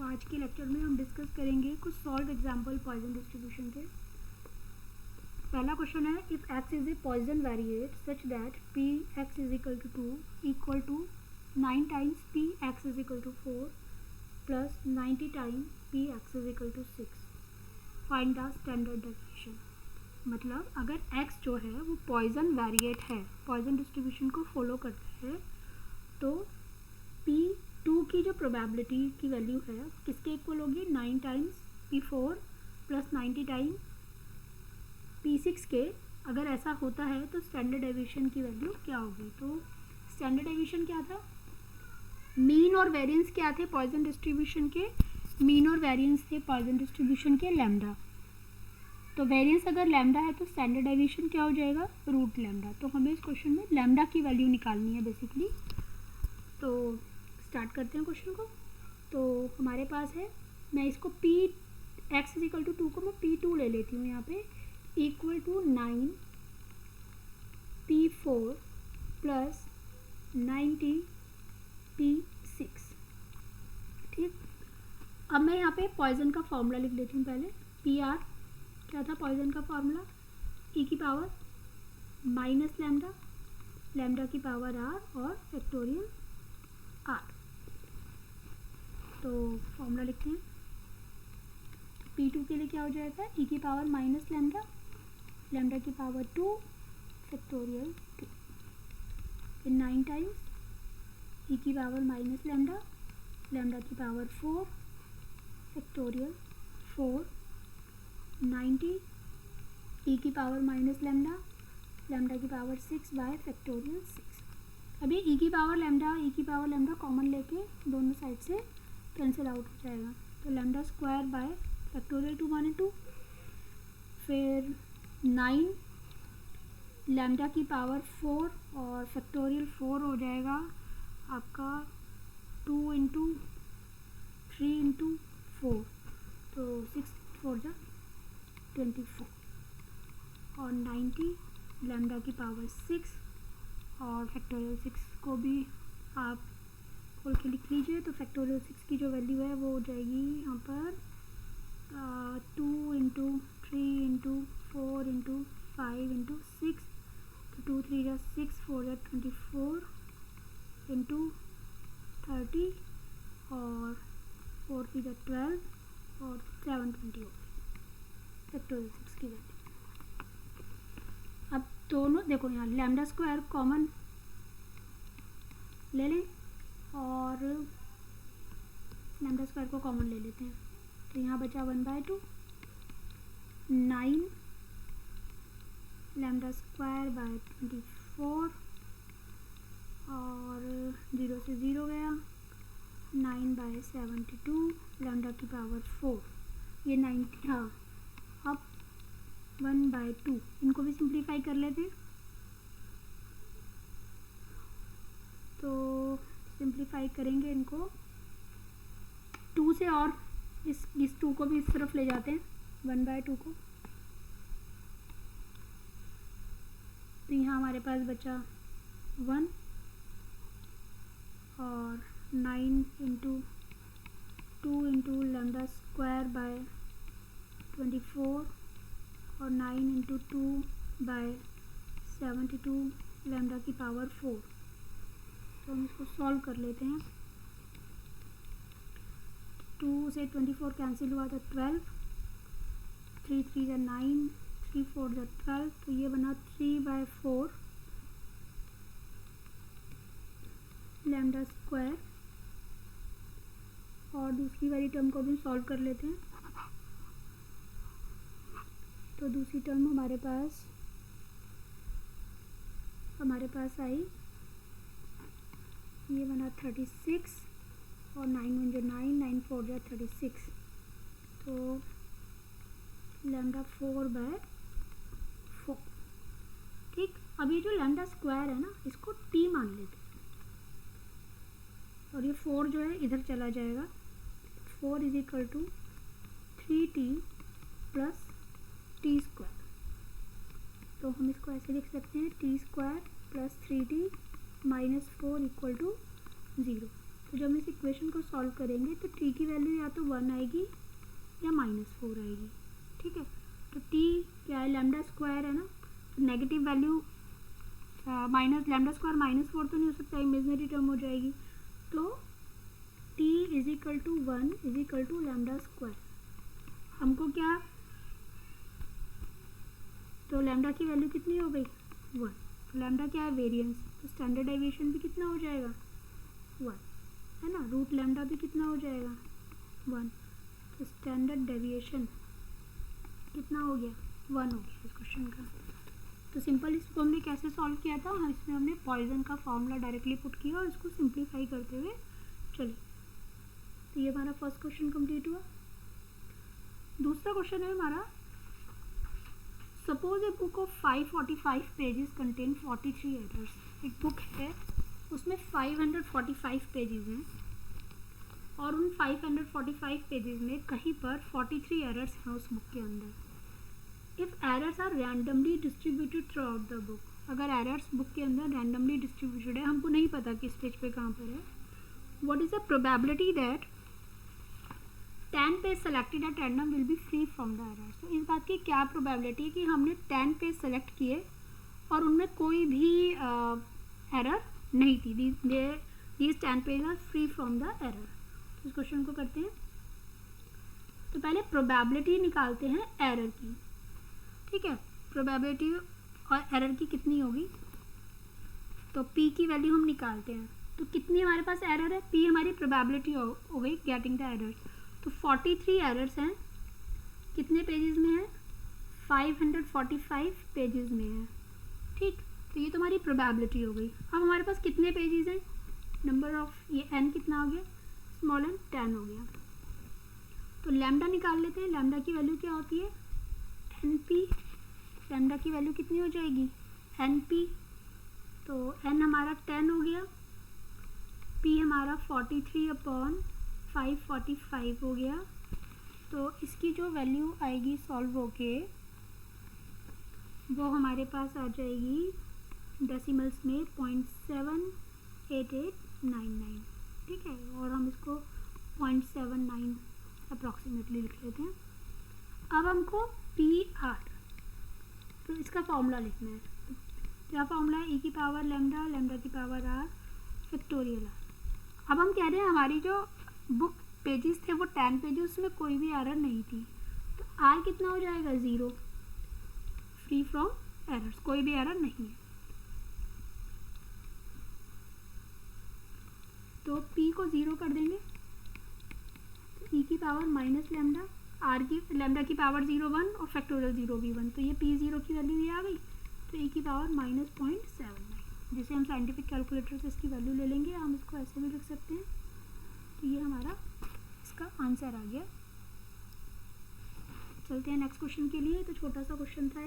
आज के लेक्चर में हम डिस्कस करेंगे कुछ सॉल्व एग्जाम्पल पॉइजन डिस्ट्रीब्यूशन के। पहला क्वेश्चन है, if x is a Poisson variate such that P x is equal to 2 equal to 9 times P x is equal to 4 plus 90 time P x is equal to 6, find the standard deviation. मतलब अगर x जो है वो Poisson variate है, Poisson distribution को follow करता है, तो P2 की जो प्रोबेबिलिटी की वैल्यू है किसके इक्वल होगी, 9 times P4 plus 90 time P6 के। अगर ऐसा होता है तो स्टैंडर्ड डेविएशन की वैल्यू क्या होगी। तो स्टैंडर्ड डेविएशन क्या था, मीन और वेरिएंस क्या थे पॉइजन डिस्ट्रीब्यूशन के, मीन और वेरिएंस थे पॉइजन डिस्ट्रीब्यूशन के लैम्डा। तो वेरिएंस अगर लैम्डा है तो स्टैंडर्ड डेविएशन क्या हो जाएगा, रूट लैम्डा। तो हमें इस क्वेश्चन में लैम्डा की वैल्यू निकालनी है बेसिकली। तो स्टार्ट करते हैं क्वेश्चन को। तो हमारे पास है, मैं इसको P x is equal to 2 को मैं P2 ले लेती हूँ यहाँ पे, equal to 9 P4 plus 90 P6। ठीक, अब मैं यहाँ पे पॉइजन का फॉर्मूला लिख लेती हूँ पहले। PR क्या था पॉइजन का फॉर्मूला, ई की पावर माइनस लैम्डा, लैम्डा की पावर R और फैक्टोरियल R। तो फॉर्मूला लिखते हैं, P2 के लिए क्या हो जाएगा, ई की पावर माइनस लैम्डा, लैम्डा की पावर 2 फैक्टोरियल 2, फिर 9 टाइम्स ई की पावर माइनस लैम्डा, लैम्डा की पावर 4 फैक्टोरियल 4, 90 ई की पावर माइनस लैम्डा, लैम्डा की पावर 6 बाय फैक्टोरियल 6। अभी ई की पावर लैम्डा कॉमन लेके दोनों साइड से कैंसिल आउट हो जाएगा, तो लैम्डा स्क्वायर बाय फैक्टोरियल 2 माने 2, फिर 9 लैम्डा की पावर 4 और फैक्टोरियल 4 हो जाएगा आपका 2 इंटू 3 इंटू 4, तो 6 4 जा 24, और 90 लैम्डा की पावर 6 और फैक्टोरियल 6 को भी आप खोल के लिख लीजिए। तो फैक्टोरियल 6 की जो वैल्यू है वो हो जाएगी यहाँ पर 2 इंटू 3 इंटू 4 इंटू 5 इंटू 6, तो 2 3 जा 6 4 जा 24 इंटू 30 और 4 3 जा 12 और 7 20 हो फैक्टोरियल 6 की वैल्यू। अब दोनों देखो, यहाँ लैम्डा स्क्वायर कॉमन ले लें और लैम्डा स्क्वायर को कॉमन ले लेते हैं, तो यहाँ बचा 1/2, 9 लैम्डा स्क्वायर बाय 24 और 0 से 0 गया, 9 बाय 72 लैम्डा की पावर 4, ये 90, हाँ अब 1/2 इनको भी सिंप्लीफाई कर लेते हैं। तो सिंप्लीफाई करेंगे इनको 2 से, और इस 2 को भी इस तरफ ले जाते हैं 1/2 को, तो यहाँ हमारे पास बचा 1 और 9 into 2 into lambda square by 24 और 9 इंटू 2 बाय 72 लैम्डा की पावर 4। तो हम इसको सॉल्व कर लेते हैं। 2 से 24 कैंसिल हुआ तो 12, 3 3 जा 9, 3 4 जा 12, तो ये बना 3/4 लैम्डा स्क्वायर। और दूसरी वाली टर्म को भी सॉल्व कर लेते हैं। तो दूसरी टर्म हमारे पास आई, ये बना 36 और 9 1 जा 9, 9 4 जा 36, तो लैम्डा 4/4। ठीक, अब ये जो लैम्डा स्क्वायर है ना, इसको t मान लेते हैं, और ये 4 जो है इधर चला जाएगा, 4 is equal to 3t plus t square. तो हम इसको ऐसे लिख सकते हैं, t square plus 3t minus 4 equal to 0। तो जब हम इस इक्वेशन को सॉल्व करेंगे तो टी की वैल्यू या तो 1 आएगी या -4 आएगी, ठीक है। तो टी क्या है, लैम्डा स्क्वायर है ना, तो negative value minus lambda square -4 तो नहीं हो सकता, इमेजनरी टर्म हो जाएगी। तो t is equal to 1 is equal to lambda square. हमको क्या, तो लैम्डा की वैल्यू कितनी हो गई 1। तो लैम्डा क्या है, वेरिएंस, तो स्टैंडर्ड डेविएशन भी कितना हो जाएगा 1, है ना। रूट लैम्डा भी कितना हो जाएगा 1। तो स्टैंडर्ड डेविएशन कितना हो गया 1 हो गया इस क्वेश्चन का। तो सिंपल इसको हमने कैसे सॉल्व किया था, इसमें हमने पॉइजन का फॉर्मूला डायरेक्टली पुट किया और इसको सिंप्लीफाई करते हुए चलिए। तो ये हमारा फर्स्ट क्वेश्चन कंप्लीट हुआ। दूसरा क्वेश्चन है हमारा, suppose a book of 545 pages contain 43 errors. एक बुक है उसमें 545 पेजेस हैं और उन 545 पेजेस में कहीं पर 43 एरर्स हैं उस बुक के अंदर। If errors are randomly distributed throughout the book, अगर एरर्स बुक के अंदर रैंडमली डिस्ट्रीब्यूटेड है, हमको नहीं पता किस पेज पे कहाँ पर है, what is the probability that 10 page selected at random will be free from the errors. तो इस बात की क्या प्रोबेबिलिटी है कि हमने 10 पेज सेलेक्ट किए और उनमें कोई भी एरर नहीं थी, these 10 page are free from the error. इस क्वेश्चन को करते हैं। तो पहले प्रोबेबिलिटी निकालते हैं एरर की, ठीक है। प्रोबेबिलिटी और एरर की कितनी होगी, तो p की वैल्यू हम निकालते हैं। तो कितनी हमारे पास एरर है, p हमारी प्रोबेबिलिटी हो गई गेटिंग द एरर। तो 43 एरर्स हैं, कितने पेजेस में है 545 पेजेस में है, ठीक। तो ये तो हमारी प्रोबेबिलिटी हो गई। अब हमारे पास कितने पेजेस हैं, नंबर ऑफ, ये n कितना हो गया, स्मॉल n 10 हो गया। तो लैम्डा निकाल लेते हैं। लैम्डा की वैल्यू क्या होती है np। लैम्डा की वैल्यू कितनी हो जाएगी np। तो n हमारा 10 हो गया, p हमारा 43/545 हो गया। तो इसकी जो वैल्यू आएगी सॉल्व होके वो हमारे पास आ जाएगी डेसिमल्स में 0.78899, ठीक है। और हम इसको 0.79 अप्रॉक्सीमेटली लिख लेते हैं। अब हमको PR, तो इसका फॉर्मूला लिखना है। क्या फॉर्मूला है, e की पावर लैम्डा, लैम्डा की पावर r फैक्टोरियल r। अब हम कह रहे हैं हमारी जो बुक पेजेस थे वो 10 पेजेस, उसमें कोई भी एरर नहीं थी। तो r कितना हो जाएगा 0, फ्री फ्रॉम एरर्स, कोई भी एरर नहीं है। तो p को 0 कर देंगे, e की पावर माइनस लैम्डा, r की लैम्डा की पावर 0 1 और फैक्टोरियल 0 भी 1। तो ये p0 की वैल्यू ये आ गई। तो e की पावर -0.79, जिसे हम साइंटिफिक कैलकुलेटर से इसकी वैल्यू ले लेंगे, हम इसको ऐसे भी लिख सकते हैं। तो ये हमारा इसका आंसर आ गया। चलते हैं नेक्स्ट क्वेश्चन के लिए। तो छोटा सा क्वेश्चन था।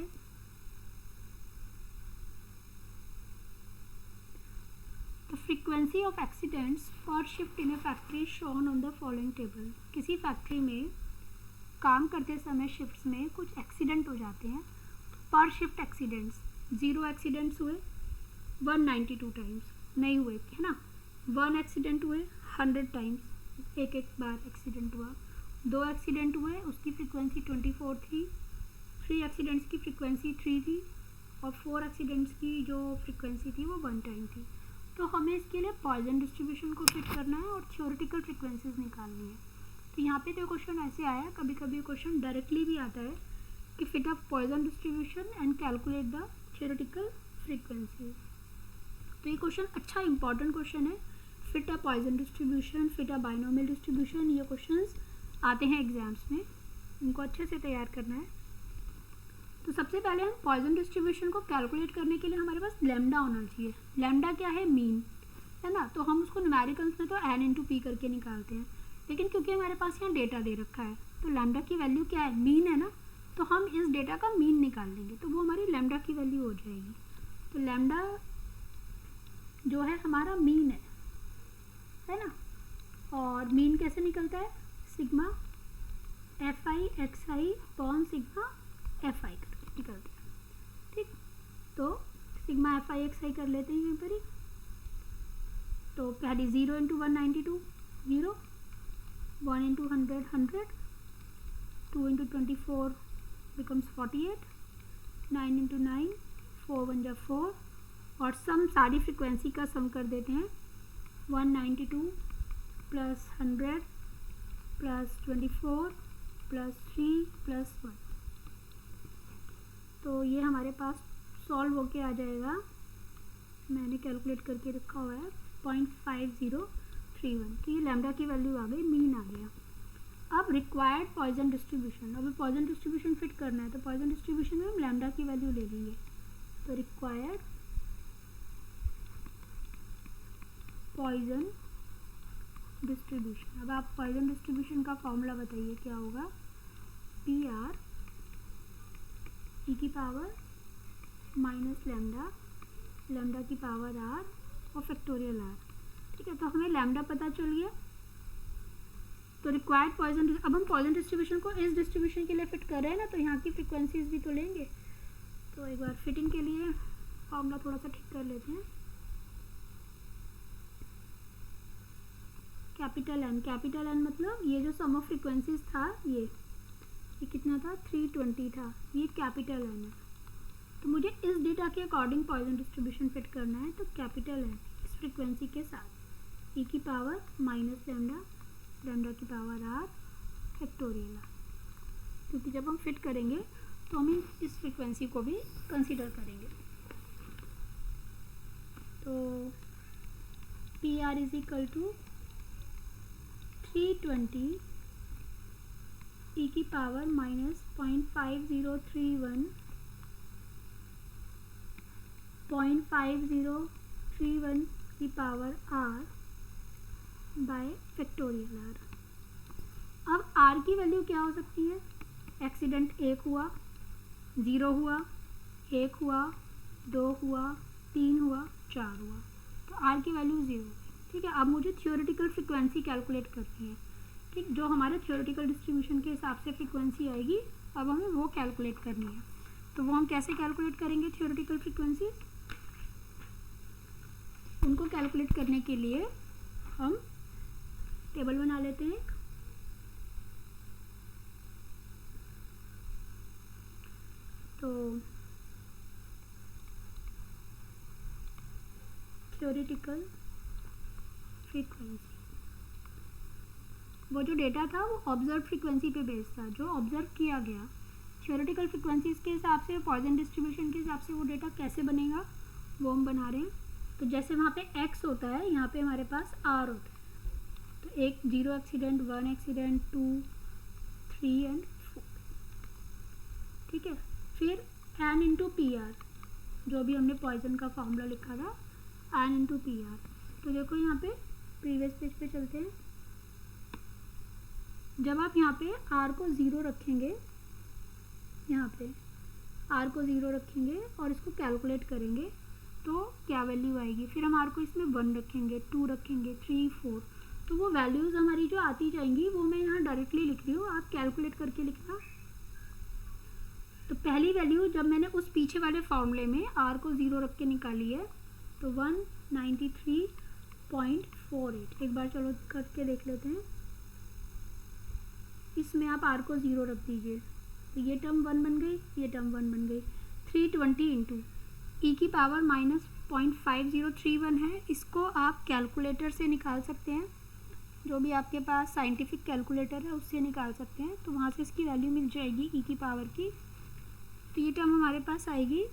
The frequency of accidents per shift in a factory is shown on the following table। किसी फैक्ट्री में काम करते समय शिफ्ट्स में कुछ एक्सीडेंट हो जाते हैं। पर शिफ्ट एक्सीडेंट्स, 0 एक्सीडेंट्स हुए 192 टाइम्स, नहीं हुए, है ना। 1 एक्सीडेंट हुए 100 टाइम्स, एक बार एक्सीडेंट हुआ। 2 एक्सीडेंट हुए, उसकी फ्रीक्वेंसी 24 थी। 3 एक्सीडेंट्स की फ्रीक्वेंसी 3 थी और 4 एक्सीडेंट्स की जो फ्रीक्वेंसी थी वो 1 टाइम थी। तो हमें इसके लिए पॉइजन डिस्ट्रीब्यूशन को फिट करना है और थ्योरेटिकल फ्रीक्वेंसीज निकालनी है। तो यहाँ पे तो क्वेश्चन ऐसे आया, कभी कभी क्वेश्चन डायरेक्टली भी आता है कि fit a Poisson distribution and calculate the theoretical frequencies. तो ये क्वेश्चन अच्छा इंपॉर्टेंट क्वेश्चन है। Fit a Poisson distribution, fit a binomial distribution, ये क्वेश्चंस आते हैं एग्जाम्स में, इनको अच्छे से तैयार करना है। तो सबसे पहले हम पॉइजन डिस्ट्रीब्यूशन को कैलकुलेट करने के लिए हमारे पास लैम्डा होना चाहिए। लैम्डा क्या है, मीन, है ना। तो हम उसको न्यूमेरिकल्स में तो n इंटू पी करके निकालते हैं, लेकिन क्योंकि हमारे पास यहाँ डेटा दे रखा है तो लैम्डा की वैल्यू क्या है, मीन है ना। तो हम इस डेटा का मीन निकाल लेंगे, तो वो हमारी लैम्डा की वैल्यू हो जाएगी। तो लैम्डा जो है हमारा मीन है ना। और मीन कैसे निकलता है, sigma FI XI upon sigma FI निकलता है, ठीक। तो सिग्मा FI XI कर लेते हैं यहाँ पर ही। तो तो पहली 0 into 192 0, 1 into 100 100, 2 into 24 becomes 48, 9 into 9 4 1 जा 4, और सम सारी फ्रिक्वेंसी का सम कर देते हैं 192 प्लस 100 प्लस 24 प्लस 3 प्लस 1। तो ये हमारे पास सॉल्व होके आ जाएगा, मैंने कैलकुलेट करके रखा हुआ है 0.5031। तो ये लैम्डा की वैल्यू आ गई, मीन आ गया। अब रिक्वायर्ड पॉइजन डिस्ट्रीब्यूशन, अब पॉइजन डिस्ट्रीब्यूशन फिट करना है तो पॉइजन डिस्ट्रीब्यूशन में हम लैम्डा की वैल्यू ले लेंगे। तो रिक्वायर्ड पॉइजन डिस्ट्रीब्यूशन, अब आप पॉइजन डिस्ट्रीब्यूशन का फॉर्मूला बताइए क्या होगा। पी आर ई की पावर माइनस लैम्डा, लैम्डा की पावर आर और फैक्टोरियल आर। ठीक है, तो हमें लैम्डा पता चल गया। तो रिक्वायर्ड पॉइजन, अब हम पॉइजन डिस्ट्रीब्यूशन को इस डिस्ट्रीब्यूशन के लिए फिट कर रहे हैं ना, तो यहाँ की फ्रिक्वेंसीज भी तो लेंगे। तो एक बार फिटिंग के लिए फॉर्मूला थोड़ा सा ठीक कर लेते हैं। कैपिटल एन, कैपिटल एन मतलब ये जो सम ऑफ फ्रिक्वेंसीज था ये कितना था 320 था, ये कैपिटल एन है। तो मुझे इस डेटा के अकॉर्डिंग पॉइजन डिस्ट्रीब्यूशन फिट करना है। तो कैपिटल एन इस फ्रिक्वेंसी के साथ ई की पावर माइनस लैम्डा, लैम्डा की पावर आर फैक्टोरियल आर, क्योंकि जब हम फिट करेंगे तो हम इस फ्रिक्वेंसी को भी कंसीडर करेंगे। तो P r is equal to 320 e की पावर माइनस 0.5031 की power r by factorial r. अब आर की वैल्यू क्या हो सकती है। एक्सीडेंट 1 हुआ, 0 हुआ, 1 हुआ, 2 हुआ, 3 हुआ, 4 हुआ, तो आर की वैल्यू 0। ठीक है, अब मुझे थियोरेटिकल फ्रिक्वेंसी कैलकुलेट करनी है। ठीक, जो हमारे थियोरेटिकल डिस्ट्रीब्यूशन के हिसाब से फ्रिक्वेंसी आएगी, अब हमें वो कैलकुलेट करनी है। तो वो हम कैसे कैलकुलेट करेंगे थियोरेटिकल फ्रिक्वेंसी। उनको कैलकुलेट करने के लिए हम टेबल बना लेते हैं। तो थियोरेटिकल फ्रीक्वेंसी, वो जो डेटा था वो ऑब्जर्व फ्रीक्वेंसी पे बेस्ड था, जो ऑब्जर्व किया गया। थियोरेटिकल फ्रीक्वेंसीज के हिसाब से, पॉइजन डिस्ट्रीब्यूशन के हिसाब से वो डेटा कैसे बनेगा वो हम बना रहे हैं। तो जैसे वहाँ पे x होता है, यहाँ पे हमारे पास r होता है। तो 0 एक्सीडेंट, 1 एक्सीडेंट, 2, 3 एंड 4। ठीक है, फिर n इंटू पी आर, जो भी हमने पॉइजन का फॉर्मूला लिखा था, n इंटू पी आर। तो देखो यहाँ पे प्रीवियस पेज पे चलते हैं। जब आप यहाँ पे r को 0 रखेंगे, यहाँ पे r को 0 रखेंगे और इसको कैलकुलेट करेंगे तो क्या वैल्यू आएगी। फिर हम r को इसमें 1 रखेंगे, 2 रखेंगे, 3, 4, तो वो वैल्यूज़ हमारी जो आती जाएंगी वो मैं यहाँ डायरेक्टली लिख रही हूँ, आप कैलकुलेट करके लिखना। तो पहली वैल्यू जब मैंने उस पीछे वाले फॉर्मूले में r को 0 रख के निकाली है तो 193.48। एक बार चलो करके देख लेते हैं। इसमें आप r को 0 रख दीजिए, तो ये टर्म 1 बन गई, ये टर्म 1 बन गई। 320 इंटू ई की पावर माइनस 0.5031 है, इसको आप कैलकुलेटर से निकाल सकते हैं, जो भी आपके पास साइंटिफिक कैलकुलेटर है उससे निकाल सकते हैं। तो वहाँ से इसकी वैल्यू मिल जाएगी ई की पावर की। तो ये टर्म हमारे पास आएगी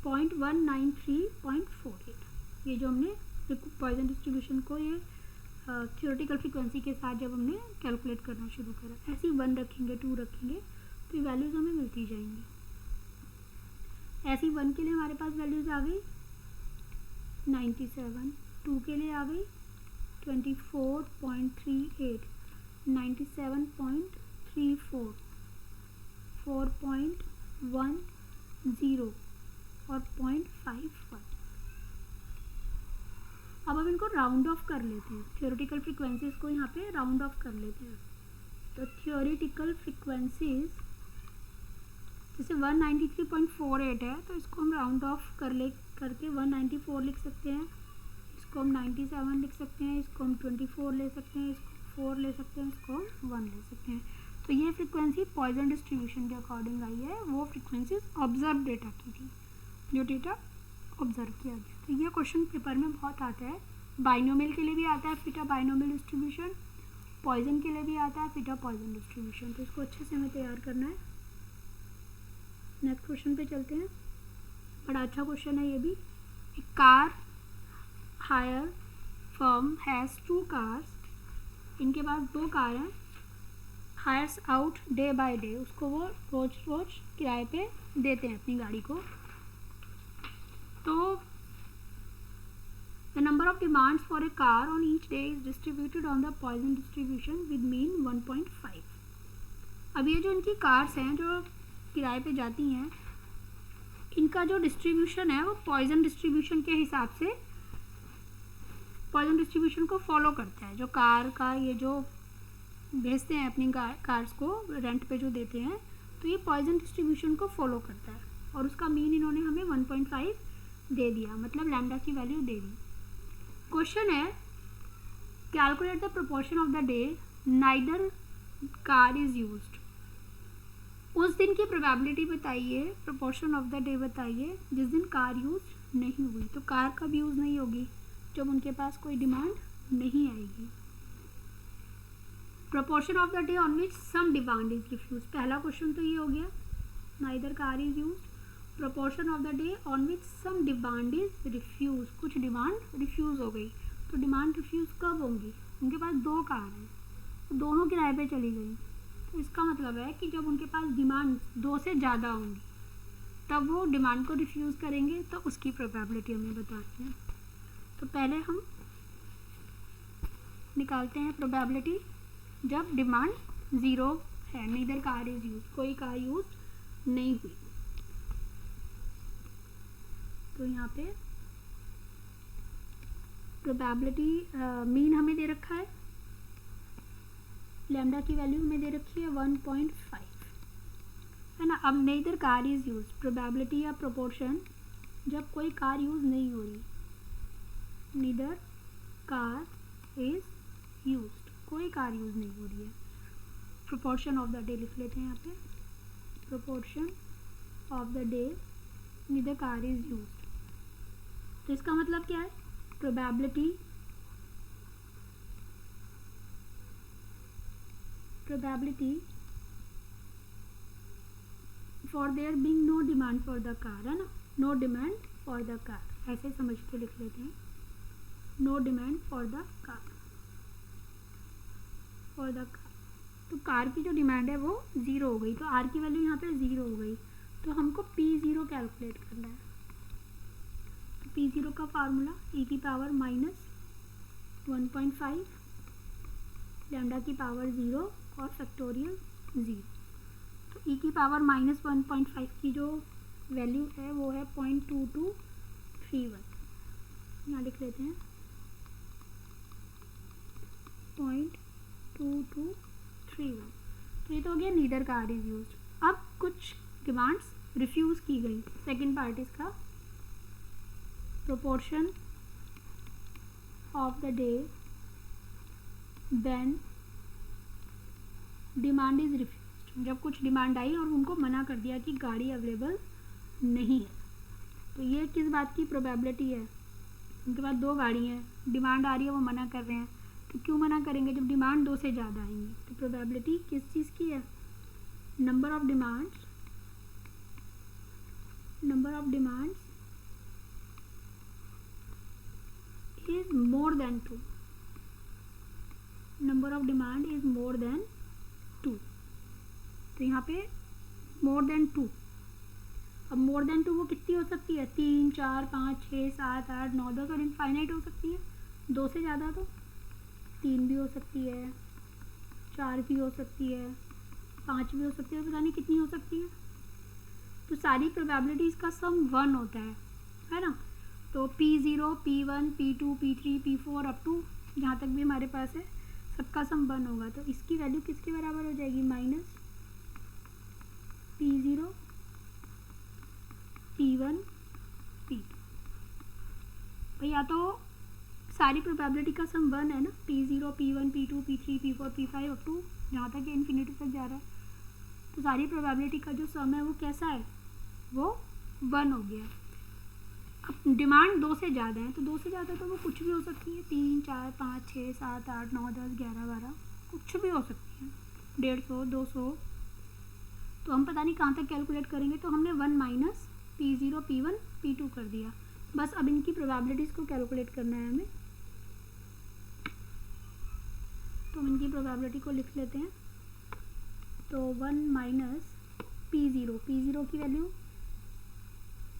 0.193.48। ये जो हमने पॉइजन डिस्ट्रीब्यूशन को ये थियोरेटिकल फ्रीक्वेंसी के साथ जब हमने कैलकुलेट करना शुरू करा, ऐसे ही 1 रखेंगे, 2 रखेंगे, तो ये वैल्यूज़ हमें मिलती जाएंगी। ऐसे ही 1 के लिए हमारे पास वैल्यूज़ आ गई 97, 2 के लिए आ गई 24.38, 97.34, 4.10 और 0.51। अब हम इनको राउंड ऑफ कर लेते हैं, थियोरेटिकल फ्रीक्वेंसीज को यहाँ पे राउंड ऑफ कर लेते हैं। तो थियोरेटिकल फ्रीक्वेंसीज जैसे 193.48 है, तो इसको हम राउंड ऑफ करके 194 लिख सकते हैं, इसको हम 97 लिख सकते हैं, इसको हम 24 ले सकते हैं, इसको 4 ले सकते हैं, इसको हम 1 ले सकते हैं। तो ये फ्रीक्वेंसी पॉइजन डिस्ट्रीब्यूशन के अकॉर्डिंग आई है, वो फ्रीक्वेंसीज ऑब्जर्व डेटा की थी, जो डेटा ऑब्जर्व किया गया। तो ये क्वेश्चन पेपर में बहुत आता है, बाइनोमियल के लिए भी आता है फिटा बाइनोमियल डिस्ट्रीब्यूशन, पॉइजन के लिए भी आता है फिटा पॉइजन डिस्ट्रीब्यूशन। तो इसको अच्छे से हमें तैयार करना है। नेक्स्ट क्वेश्चन पे चलते हैं, बड़ा अच्छा क्वेश्चन है ये भी। A car hire firm has 2 cars, इनके पास 2 कार हैं, hires out day by day, उसको वो रोज रोज किराए पे देते हैं अपनी गाड़ी को। तो the number of demands for a car on each day is distributed on the Poisson distribution with mean 1.5। अब ये जो इनकी कार्स हैं जो किराए पे जाती हैं, इनका जो डिस्ट्रीब्यूशन है वो पॉइजन डिस्ट्रीब्यूशन के हिसाब से पॉइजन डिस्ट्रीब्यूशन को फॉलो करता है। जो कार का ये जो भेजते हैं अपनी कार्स को रेंट पे जो देते हैं, तो ये पॉइजन डिस्ट्रीब्यूशन को फॉलो करता है, और उसका मीन इन्होंने हमें 1.5 दे दिया, मतलब लैम्डा की वैल्यू दे दी। क्वेश्चन है calculate the proportion of the day neither car is used. उस दिन की प्रोबेबिलिटी बताइए, प्रोपोर्शन ऑफ द डे बताइए जिस दिन कार यूज नहीं हुई। तो कार कब यूज़ नहीं होगी, जब उनके पास कोई डिमांड नहीं आएगी। Proportion of the day on which some demand is refuse, पहला क्वेश्चन तो ये हो गया, neither car is use. Proportion of the day on which some demand is refuse, कुछ डिमांड रिफ्यूज हो गई। तो डिमांड रिफ्यूज कब होंगी, उनके पास 2 कार हैं, तो दोनों किराए पे चली गई। तो इसका मतलब है कि जब उनके पास डिमांड 2 से ज़्यादा होंगी तब वो डिमांड को रिफ्यूज़ करेंगे, तो उसकी प्रोबेबिलिटी हमें बतानी है। तो पहले हम निकालते हैं प्रोबेबिलिटी जब डिमांड 0 है, नीदर कार इज यूज, कोई कार यूज नहीं हुई। तो यहाँ पे प्रोबेबिलिटी मीन हमें दे रखा है, लैम्डा की वैल्यू हमें दे रखी है 1.5, है ना। अब neither car is use, probability या प्रोपोर्शन जब कोई कार यूज नहीं हो रही, नीदर कार इज यूज्ड, कोई कार यूज नहीं हो रही है। प्रोपोर्शन ऑफ द डे लिख लेते हैं यहाँ पे, proportion of the day neither car is used. तो इसका मतलब क्या है, probability for there being no demand for the car, है ना, no demand for the car, ऐसे समझ के लिख लेते हैं, no demand for the car, for the car. तो कार की जो डिमांड है वो 0 हो गई, तो आर की वैल्यू यहाँ पे 0 हो गई। तो हमको P0 कैलकुलेट करना है। तो P0 का फार्मूला e की पावर -1.5 लैम्डा की पावर 0 और फैक्टोरियल 0। तो e की पावर -1.5 की जो वैल्यू है वो है 0.2231, यहाँ लिख लेते हैं 0.2231। तो ये तो हो गया नीदर कार इज यूज्ड। अब कुछ डिमांड्स रिफ्यूज़ की गई, सेकेंड पार्ट इसका, proportion of the day when demand is refused, जब कुछ डिमांड आई और उनको मना कर दिया कि गाड़ी अवेलेबल नहीं है। तो ये किस बात की प्रोबेबिलिटी है, उनके पास 2 गाड़ी हैं, डिमांड आ रही है, वो मना कर रहे हैं। तो क्यों मना करेंगे, जब डिमांड 2 से ज़्यादा आएंगी। तो प्रोबेबिलिटी किस चीज़ की है, number of demands is more than 2, number of demand is more than 2। तो यहाँ पे मोर देन 2, अब मोर देन 2 वो कितनी हो सकती है, 3, 4, 5, 6, 7, 8, 9, 10 और इनफाइनाइट हो सकती है। 2 से ज़्यादा तो 3 भी हो सकती है, 4 भी हो सकती है, 5 भी हो सकती है, पता नहीं कितनी हो सकती है। तो सारी प्रोबेबिलिटीज़ का सम 1 होता है ना। तो P0, P1, P2, P3, P4 up to जहाँ तक भी हमारे पास है सबका सम 1 होगा। तो इसकी वैल्यू किसके बराबर हो जाएगी, -P0, P1, P2। भाई या तो सारी प्रोबेबिलिटी का सम 1 है ना, P0 P1 P2 P3 P4 P5 up to जहाँ तक इन्फिनिटी तक जा रहा है, तो सारी प्रोबेबिलिटी का जो सम है वो कैसा है, वो 1 हो गया। अब डिमांड 2 से ज़्यादा है, तो 2 से ज़्यादा तो वो कुछ भी हो सकती है, 3 4 5 6 7 8 9 10 11 12 कुछ भी हो सकती है, 150 200। तो हम पता नहीं कहाँ तक कैलकुलेट करेंगे, तो हमने 1 माइनस P0 P1 P2 कर दिया। बस अब इनकी प्रोबेबिलिटीज़ को कैलकुलेट करना है हमें, तो हम इनकी प्रोबेबिलिटी को लिख लेते हैं। तो 1 माइनस P0 की वैल्यू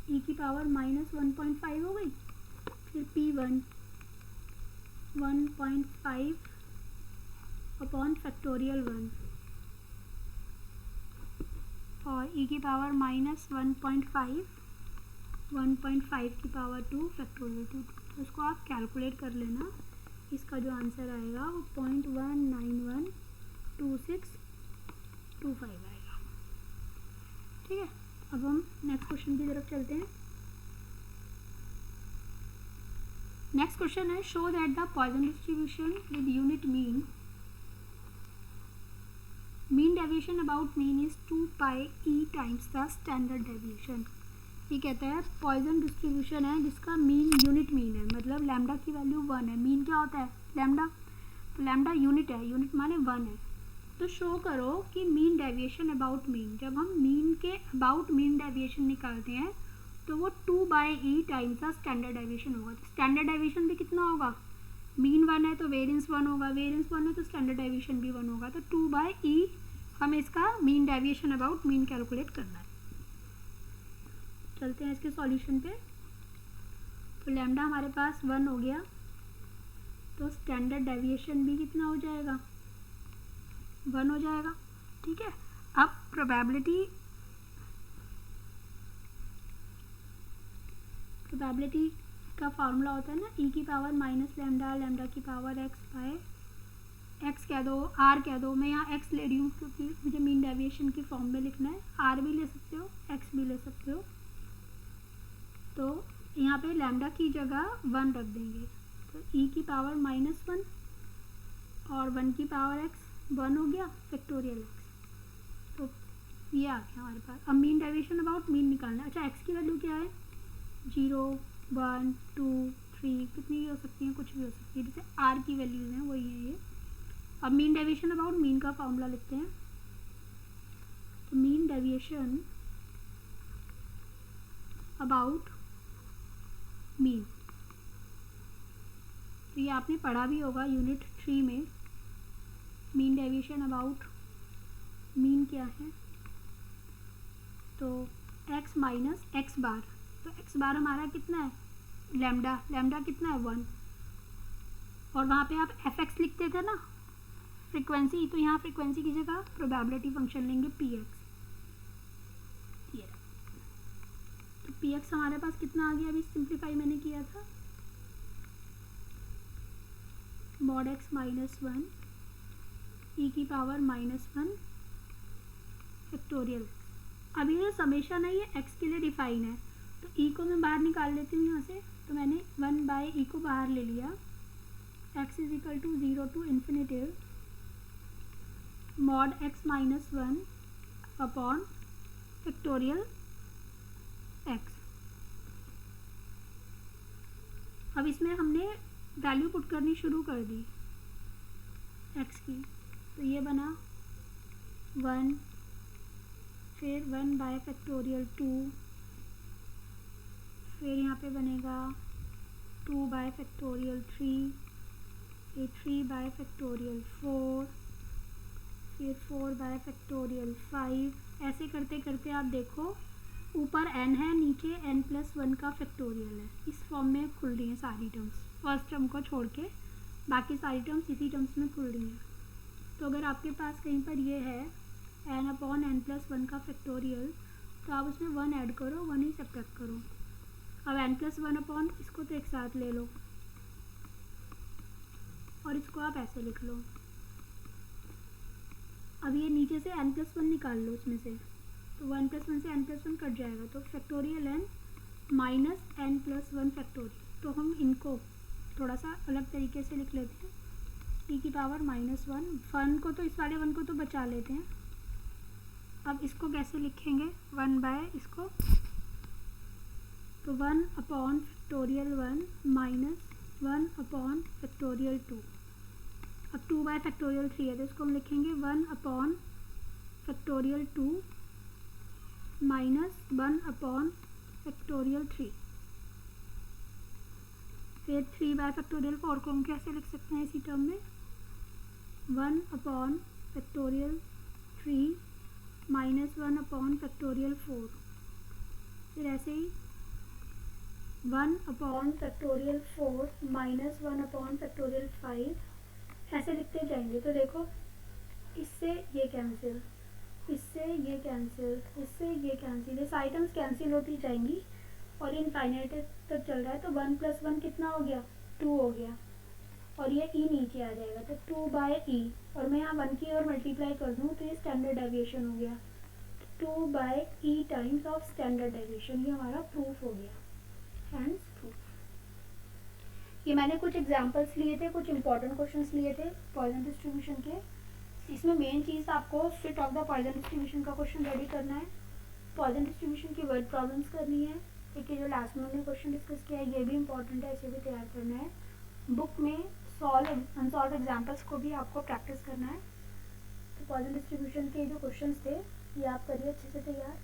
e की पावर माइनस 1.5 हो गई, फिर P1 1.5 अपॉन फैक्टोरियल 1 और e की पावर माइनस 1.5 की पावर 2 फैक्टोरियल 2। तो इसको आप कैलकुलेट कर लेना, इसका जो आंसर आएगा वो 0.1912625 आएगा। ठीक है, अब हम नेक्स्ट क्वेश्चन की तरफ चलते हैं। नेक्स्ट क्वेश्चन है, show that the Poisson distribution with unit mean deviation about mean is 2 pi e times the standard deviation. ये कहता है पॉइसन डिस्ट्रीब्यूशन है जिसका मीन यूनिट मीन है, मतलब लैम्डा की वैल्यू 1 है। मीन क्या होता है, लैम्डा, तो लैम्डा यूनिट है, यूनिट माने 1 है। तो शो करो कि मीन डेविएशन अबाउट मीन, जब हम मीन के अबाउट मीन डेविएशन निकालते हैं तो वो 2 बाई ई टाइम्स का स्टैंडर्ड डेविएशन होगा। तो स्टैंडर्ड डेविएशन भी कितना होगा, मीन 1 है तो वेरिएंस 1 होगा, वेरिएंस 1 है तो स्टैंडर्ड डेविएशन भी 1 होगा। तो 2 बाई ई हमें इसका mean deviation about mean calculate करना है। चलते हैं इसके सॉल्यूशन पे। तो लैम्डा हमारे पास 1 हो गया, तो स्टैंडर्ड डेविएशन भी कितना हो जाएगा, 1 हो जाएगा। ठीक है, अब प्रोबेबिलिटी का फार्मूला होता है ना, e की पावर माइनस लैम्डा, लैम्डा की पावर x बाय x कह दो, r कह दो। मैं यहाँ x ले रही हूँ क्योंकि मुझे मीन डेविएशन की फॉर्म में लिखना है। r भी ले सकते हो, x भी ले सकते हो। तो यहाँ पे लैम्डा की जगह 1 रख देंगे, तो e की पावर माइनस 1 और 1 की पावर x 1 हो गया फैक्टोरियल x। तो ये आ गया हमारे पास। अब मीन डेविएशन अबाउट मीन निकालना है। अच्छा, x की वैल्यू क्या है, 0 1 2 3 कितनी भी हो सकती हैं, कुछ भी हो सकती है, जैसे r की वैल्यूज़ हैं वही है ये। अब मीन डेविएशन अबाउट मीन का फॉर्मूला लिखते हैं। तो मीन डेविएशन अबाउट मीन, तो ये आपने पढ़ा भी होगा यूनिट 3 में। मीन डेविएशन अबाउट मीन क्या है, तो x माइनस एक्स बार। तो x बार हमारा कितना है, लैम्डा, लैम्डा कितना है 1, और वहाँ पे आप fx लिखते थे ना फ्रीक्वेंसी, तो यहाँ फ्रीक्वेंसी की जगह प्रोबेबिलिटी फंक्शन लेंगे px। ये तो px हमारे पास कितना आ गया, अभी सिंप्लीफाई मैंने किया था, मॉड x माइनस 1 e की पावर माइनस 1 फैक्टोरियल। अभी जो समेशन है ये x के लिए डिफाइन है, तो e को मैं बाहर निकाल लेती हूँ यहाँ से। तो मैंने 1 बाई ई को बाहर ले लिया, x is equal to 0 to infinitive mod x minus 1 upon factorial x। अब इसमें हमने वैल्यू पुट करनी शुरू कर दी x की, तो ये बना 1, फिर 1 बाय फैक्टोरियल 2, फिर यहाँ पे बनेगा 2 बाय फैक्टोरियल 3, फिर 3 बाय फैक्टोरियल 4, फिर 4 बाय फैक्टोरियल 5। ऐसे करते करते आप देखो ऊपर n है, नीचे n+1 का फैक्टोरियल है। इस फॉर्म में खुल रही हैं सारी टर्म्स, फर्स्ट टर्म को छोड़ के बाकी सारी टर्म्स इसी टर्म्स में खुल रही हैं। तो अगर आपके पास कहीं पर ये है n/n+1 का फैक्टोरियल, तो आप उसमें 1 ऐड करो, 1 ही सब्ट्रैक्ट करो। अब n+1 अपॉन इसको तो एक साथ ले लो और इसको आप ऐसे लिख लो। अब ये नीचे से n+1 निकाल लो उसमें से, तो 1+1 से n+1 कट जाएगा, तो factorial n minus n+1 factorial. तो हम इनको थोड़ा सा अलग तरीके से लिख लेते हैं। e की पावर -1, वन को तो इस वाले वन को तो बचा लेते हैं। अब इसको कैसे लिखेंगे, 1 बाय इसको, तो 1 upon factorial 1 minus 1 upon factorial 2। अब 2 बाय फैक्टोरियल 3 है तो इसको हम लिखेंगे 1 upon factorial 2 minus 1 upon factorial 3। फिर 3 बाय फैक्टोरियल 4 को हम कैसे लिख सकते हैं इसी टर्म में, 1 upon factorial 3 minus 1 upon factorial 4। फिर ऐसे ही 1 upon factorial 4 minus 1 upon factorial 5, ऐसे लिखते जाएंगे। तो देखो इससे ये कैंसिल, इससे ये कैंसिल, इससे ये कैंसिल, इस आइटम्स कैंसिल होती जाएंगी और इनफाइनाइट तक चल रहा है। तो 1 + 1 कितना हो गया, 2 हो गया, और ये e नीचे आ जाएगा तो 2 बाय e, और मैं यहाँ 1 की और मल्टीप्लाई कर दूँ तो ये स्टैंडर्ड डेविएशन हो गया, 2 by e times of standard deviation. ये हमारा प्रूफ हो गया, हैंड्स प्रूफ। ये मैंने कुछ एग्जांपल्स लिए थे, कुछ इंपॉर्टेंट क्वेश्चंस लिए थे पॉइजन डिस्ट्रीब्यूशन के। इसमें मेन चीज़ आपको fit of the Poisson distribution का क्वेश्चन रेडी करना है, पॉइजन डिस्ट्रीब्यूशन की वर्ड प्रॉब्लम्स करनी है। एक जो लास्ट में हमने क्वेश्चन डिस्कस किया है ये भी इंपॉर्टेंट है, इसे भी तैयार करना है। बुक में अनसॉल्व एग्जाम्पल्स को भी आपको प्रैक्टिस करना है। तो पॉइजन डिस्ट्रीब्यूशन के जो क्वेश्चंस थे ये आप करिए अच्छे से तैयार।